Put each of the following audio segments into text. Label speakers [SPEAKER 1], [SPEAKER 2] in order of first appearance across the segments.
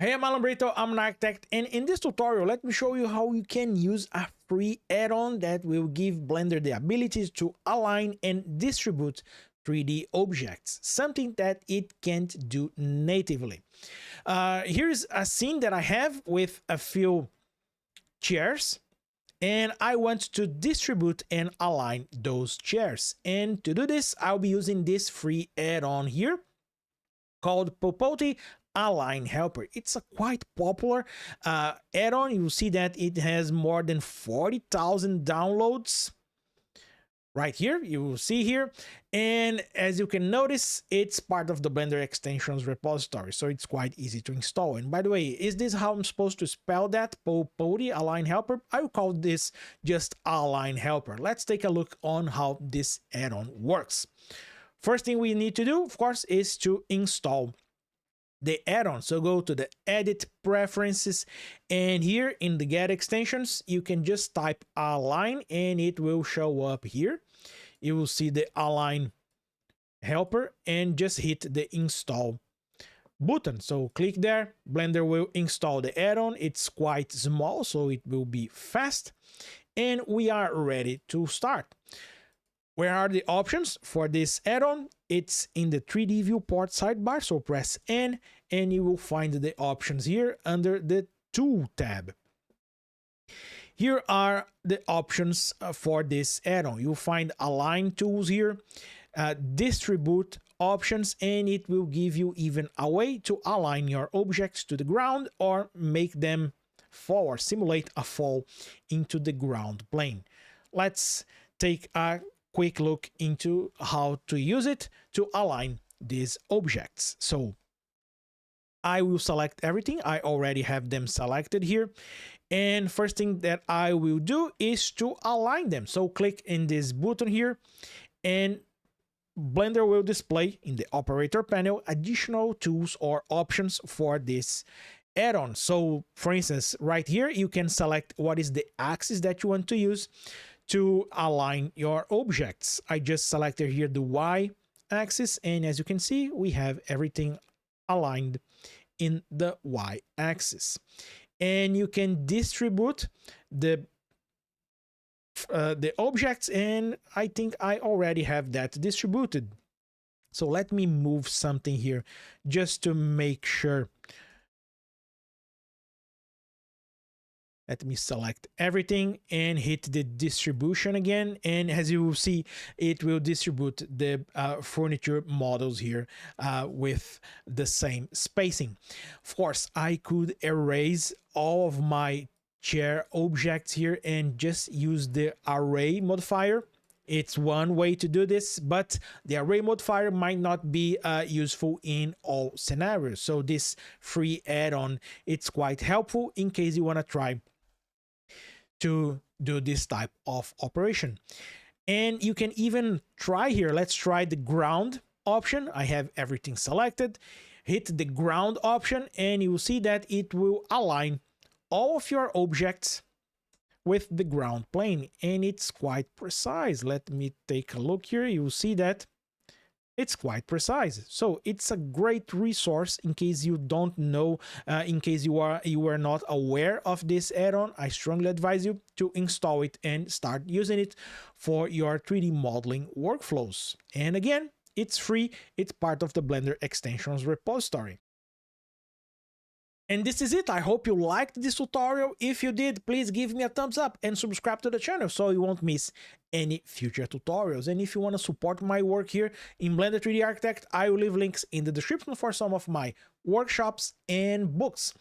[SPEAKER 1] Hey, I'm Alan Brito, I'm an architect, and in this tutorial, let me show you how you can use a free add-on that will give Blender the ability to align and distribute 3D objects, something that it can't do natively. Here's a scene that I have with a few chairs, and I want to distribute and align those chairs. And to do this, I'll be using this free add-on here called Paperback Align Helper. It's a quite popular add-on. You'll see that it has more than 40,000 downloads right here. You will see here, and as you can notice, it's part of the Blender extensions repository, so it's quite easy to install. And by the way, is this how I'm supposed to spell that? Paperback Align Helper? I will call this just Align Helper. Let's take a look on how this add-on works. First thing we need to do, of course, is to install the add-on. So go to the Edit Preferences, and here in the Get Extensions, you can just type Align and it will show up here. You will see the Align Helper and just hit the Install button. So click there, Blender will install the add-on. It's quite small, so it will be fast, and we are ready to start. Where are the options for this add-on? It's in the 3D viewport sidebar, so press N and you will find the options here under the Tool tab. Here are the options for this add-on. You'll find Align Tools here, Distribute options, and it will give you even a way to align your objects to the ground or make them fall or simulate a fall into the ground plane. Let's take a quick look into how to use it to align these objects. So I will select everything. I already have them selected here. And first thing that I will do is to align them. So click in this button here, and Blender will display in the operator panel additional tools or options for this add-on. So for instance, right here, you can select what is the axis that you want to use to align your objects. I just selected here the Y axis, and as you can see, we have everything aligned in the Y axis. And you can distribute the objects, and I think I already have that distributed. So let me move something here just to make sure. Let me select everything and hit the distribution again. And as you will see, it will distribute the furniture models here with the same spacing. Of course, I could erase all of my chair objects here and just use the array modifier. It's one way to do this, but the array modifier might not be useful in all scenarios. So this free add-on, it's quite helpful in case you want to try to do this type of operation. And you can even try here. Let's try the ground option. I have everything selected. Hit the ground option and you will see that it will align all of your objects with the ground plane, and it's quite precise. Let me take a look here. You will see that it's quite precise. So it's a great resource in case you don't know, in case you are not aware of this add-on. I strongly advise you to install it and start using it for your 3D modeling workflows. And again, it's free. It's part of the Blender extensions repository. And this is it. I hope you liked this tutorial. If you did, please give me a thumbs up and subscribe to the channel so you won't miss any future tutorials. And if you want to support my work here in Blender 3D Architect, I will leave links in the description for some of my workshops and books.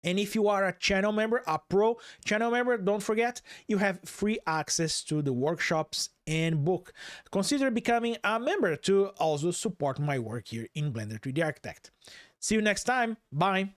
[SPEAKER 1] And if you are a channel member, a pro channel member, don't forget, you have free access to the workshops and book. Consider becoming a member to also support my work here in Blender 3D Architect. See you next time. Bye.